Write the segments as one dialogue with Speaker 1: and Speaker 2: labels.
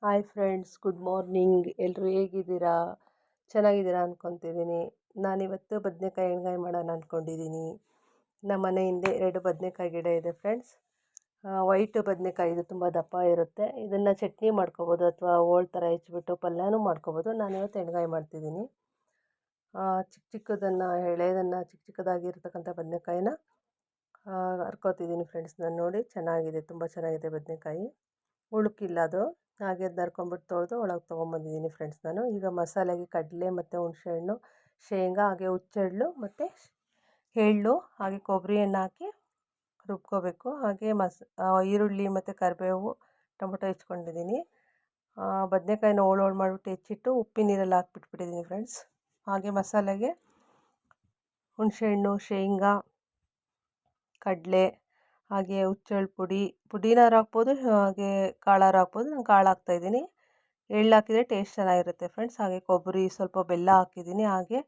Speaker 1: Hi friends, good morning. ಎಲ್ಲರೂ ಹೇಗಿದ್ದೀರಾ? ಚೆನ್ನಾಗಿದ್ದೀರಾ ಅಂದ್ಕೊತಿದ್ದೀನಿ. ನಾನಿವತ್ತು ಬದನೇಕಾಯಿ ಎಣ್ಗಾಯಿ ಮಾಡೋಣ ಅಂದ್ಕೊಂಡಿದ್ದೀನಿ. ನಮ್ಮ ಮನೆ ಹಿಂದೆ 2 ಬದನೇಕಾಯಿ ಗಿಡ ಇದೆ ಫ್ರೆಂಡ್ಸ್. ವೈಟ್ ಬದನೇಕಾಯಿ, ಇದು ತುಂಬ ದಪ್ಪ ಇರುತ್ತೆ. ಇದನ್ನು ಚಟ್ನಿ ಮಾಡ್ಕೊಬೋದು ಅಥವಾ ಹೋಳು ಥರ ಹೆಚ್ಚಿಬಿಟ್ಟು ಪಲ್ಯನೂ ಮಾಡ್ಕೊಬೋದು. ನಾನಿವತ್ತು ಎಣ್ಗಾಯಿ ಮಾಡ್ತಿದ್ದೀನಿ. ಚಿಕ್ಕ ಚಿಕ್ಕದನ್ನು, ಎಳೆದನ್ನು, ಚಿಕ್ಕ ಚಿಕ್ಕದಾಗಿರ್ತಕ್ಕಂಥ ಬದನೇಕಾಯಿನ ಹರ್ಕೋತಿದ್ದೀನಿ ಫ್ರೆಂಡ್ಸ್. ನಾನು ನೋಡಿ, ಚೆನ್ನಾಗಿದೆ, ತುಂಬ ಚೆನ್ನಾಗಿದೆ ಬದನೇಕಾಯಿ. ಉಳುಕಿಲ್ಲ ಅದು. ಹಾಗೆ ಅದು ಹರ್ಕೊಂಬಿಟ್ಟು ತೊಳೆದು ಒಳಗೆ ತೊಗೊಂಬಂದಿದ್ದೀನಿ ಫ್ರೆಂಡ್ಸ್ ನಾನು. ಈಗ ಮಸಾಲೆಗೆ ಕಡಲೆ ಮತ್ತು ಹುಣಸೆಹಣ್ಣು, ಶೇಂಗಾ, ಹಾಗೆ ಹುಚ್ಚೆಳ್ಳು ಮತ್ತು ಎಳ್ಳು, ಹಾಗೆ ಕೊಬ್ಬರಿಯನ್ನು ಹಾಕಿ ರುಬ್ಕೋಬೇಕು. ಹಾಗೆ ಈರುಳ್ಳಿ ಮತ್ತು ಕರಿಬೇವು, ಟೊಮೊಟೊ ಹೆಚ್ಕೊಂಡಿದ್ದೀನಿ. ಬದನೇಕಾಯಿನ ಹೋಳು ಮಾಡಿಬಿಟ್ಟು ಹೆಚ್ಚಿಟ್ಟು ಉಪ್ಪಿನ ನೀರಲ್ಲಿ ಹಾಕ್ಬಿಟ್ಬಿಟ್ಟಿದ್ದೀನಿ ಫ್ರೆಂಡ್ಸ್. ಹಾಗೆ ಮಸಾಲೆಗೆ ಹುಣಸೆಹಣ್ಣು, ಶೇಂಗಾ, ಕಡಲೆ, ಹಾಗೆ ಹುಚ್ಚೆಳ್ಳು ಪುಡಿನಾರು ಹಾಕ್ಬೋದು, ಹಾಗೆ ಕಾಳಾರು ಹಾಕ್ಬೋದು. ನಾನು ಕಾಳು ಹಾಕ್ತಾಯಿದ್ದೀನಿ. ಎಳ್ಳು ಹಾಕಿದರೆ ಟೇಸ್ಟ್ ಚೆನ್ನಾಗಿರುತ್ತೆ ಫ್ರೆಂಡ್ಸ್. ಹಾಗೆ ಕೊಬ್ಬರಿ, ಸ್ವಲ್ಪ ಬೆಲ್ಲ ಹಾಕಿದ್ದೀನಿ. ಹಾಗೆ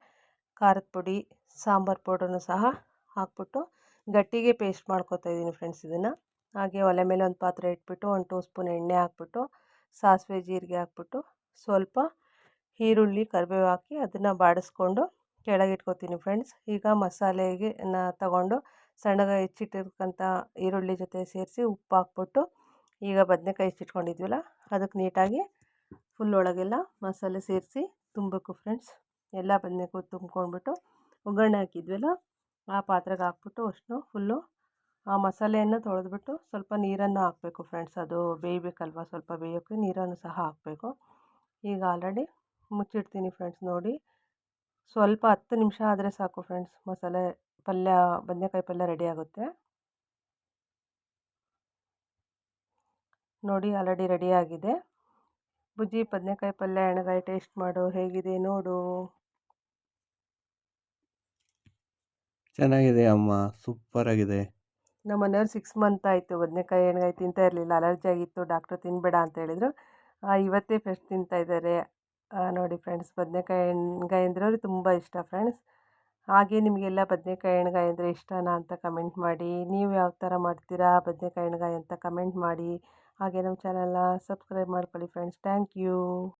Speaker 1: ಖಾರದ ಪುಡಿ, ಸಾಂಬಾರು ಪೌಡ್ರನ್ನು ಸಹ ಹಾಕ್ಬಿಟ್ಟು ಗಟ್ಟಿಗೆ ಪೇಸ್ಟ್ ಮಾಡ್ಕೊತಾಯಿದ್ದೀನಿ ಫ್ರೆಂಡ್ಸ್ ಇದನ್ನು. ಹಾಗೆ ಒಲೆ ಮೇಲೆ ಒಂದು ಪಾತ್ರೆ ಇಟ್ಬಿಟ್ಟು 1 2 ಸ್ಪೂನ್ ಎಣ್ಣೆ ಹಾಕ್ಬಿಟ್ಟು ಸಾಸಿವೆ ಜೀರಿಗೆ ಹಾಕ್ಬಿಟ್ಟು ಸ್ವಲ್ಪ ಈರುಳ್ಳಿ ಕರಿಬೇವು ಹಾಕಿ ಅದನ್ನು ಬಾಡಿಸ್ಕೊಂಡು ಕೆಳಗಿಟ್ಕೊತೀನಿ ಫ್ರೆಂಡ್ಸ್. ಈಗ ಮಸಾಲೆಗೆ ತಗೊಂಡು ಸಣ್ಣಗೆ ಹೆಚ್ಚಿಟ್ಟಿರ್ತಕ್ಕಂಥ ಈರುಳ್ಳಿ ಜೊತೆ ಸೇರಿಸಿ ಉಪ್ಪು ಹಾಕ್ಬಿಟ್ಟು ಈಗ ಬದನೇಕಾಯಿ ಹೆಚ್ಚಿಟ್ಕೊಂಡಿದ್ವಲ್ಲ ಅದಕ್ಕೆ ನೀಟಾಗಿ ಫುಲ್ ಒಳಗೆಲ್ಲ ಮಸಾಲೆ ಸೇರಿಸಿ ತುಂಬಬೇಕು ಫ್ರೆಂಡ್ಸ್. ಎಲ್ಲ ಬದನೇಕಾಯಿ ತುಂಬ್ಕೊಂಡ್ಬಿಟ್ಟು ಒಗ್ಗರಣೆ ಹಾಕಿದ್ವಲ್ಲ ಆ ಪಾತ್ರೆಗೆ ಹಾಕ್ಬಿಟ್ಟು ಅಷ್ಟು ಫುಲ್ಲು ಆ ಮಸಾಲೆಯನ್ನು ತೊಳೆದ್ಬಿಟ್ಟು ಸ್ವಲ್ಪ ನೀರನ್ನು ಹಾಕಬೇಕು ಫ್ರೆಂಡ್ಸ್. ಅದು ಬೇಯಬೇಕಲ್ವ, ಸ್ವಲ್ಪ ಬೇಯೋಕ್ಕೆ ನೀರನ್ನು ಸಹ ಹಾಕಬೇಕು. ಈಗ ಆಲ್ರೆಡಿ ಮುಚ್ಚಿಡ್ತೀನಿ ಫ್ರೆಂಡ್ಸ್. ನೋಡಿ, ಸ್ವಲ್ಪ 10 ನಿಮಿಷ ಆದರೆ ಸಾಕು ಫ್ರೆಂಡ್ಸ್, ಮಸಾಲೆ ಪಲ್ಯ, ಬದನೇಕಾಯಿ ಪಲ್ಯ ರೆಡಿ ಆಗುತ್ತೆ. ನೋಡಿ, ಆಲ್ರೆಡಿ ರೆಡಿಯಾಗಿದೆ. ಬುಜ್ಜಿ, ಬದನೇಕಾಯಿ ಪಲ್ಯ ಎಣ್ಗಾಯಿ ಟೇಸ್ಟ್ ಮಾಡು, ಹೇಗಿದೆ ನೋಡು.
Speaker 2: ಚೆನ್ನಾಗಿದೆ ಅಮ್ಮ, ಸೂಪರ್ ಆಗಿದೆ.
Speaker 1: ನಮ್ಮ ಮನೆಯವ್ರು 6 ಮಂತ್ ಆಯಿತು ಬದನೇಕಾಯಿ ಎಣ್ಗಾಯಿ ತಿಂತಾ ಇರಲಿಲ್ಲ, ಅಲರ್ಜಿ ಆಗಿತ್ತು. ಡಾಕ್ಟ್ರು ತಿನ್ನಬೇಡ ಅಂತ ಹೇಳಿದರು. ಇವತ್ತೇ ಫ್ರೆಶ್ ತಿಂತಾ ಇದ್ದಾರೆ. ನೋಡಿ ಫ್ರೆಂಡ್ಸ್, ಬದನೇಕಾಯಿ ಎಣ್ಗಾಯಿ ಅಂದರೆ ಅವ್ರಿಗೆ ತುಂಬ ಇಷ್ಟ ಫ್ರೆಂಡ್ಸ್. ಹಾಗೆ ನಿಮಗೆಲ್ಲ ಬದನೇಕಾಯಿ ಎಣ್ಗಾಯಿ ಅಂದರೆ ಇಷ್ಟನಾ ಅಂತ ಕಮೆಂಟ್ ಮಾಡಿ. ನೀವು ಯಾವ ಥರ ಮಾಡ್ತೀರಾ ಬದನೇಕಾಯಿ ಎಣ್ಗಾಯಿ ಅಂತ ಕಮೆಂಟ್ ಮಾಡಿ. ಹಾಗೆ ನಮ್ಮ ಚಾನಲ್ನ ಸಬ್ಸ್ಕ್ರೈಬ್ ಮಾಡ್ಕೊಳ್ಳಿ ಫ್ರೆಂಡ್ಸ್. Thank you.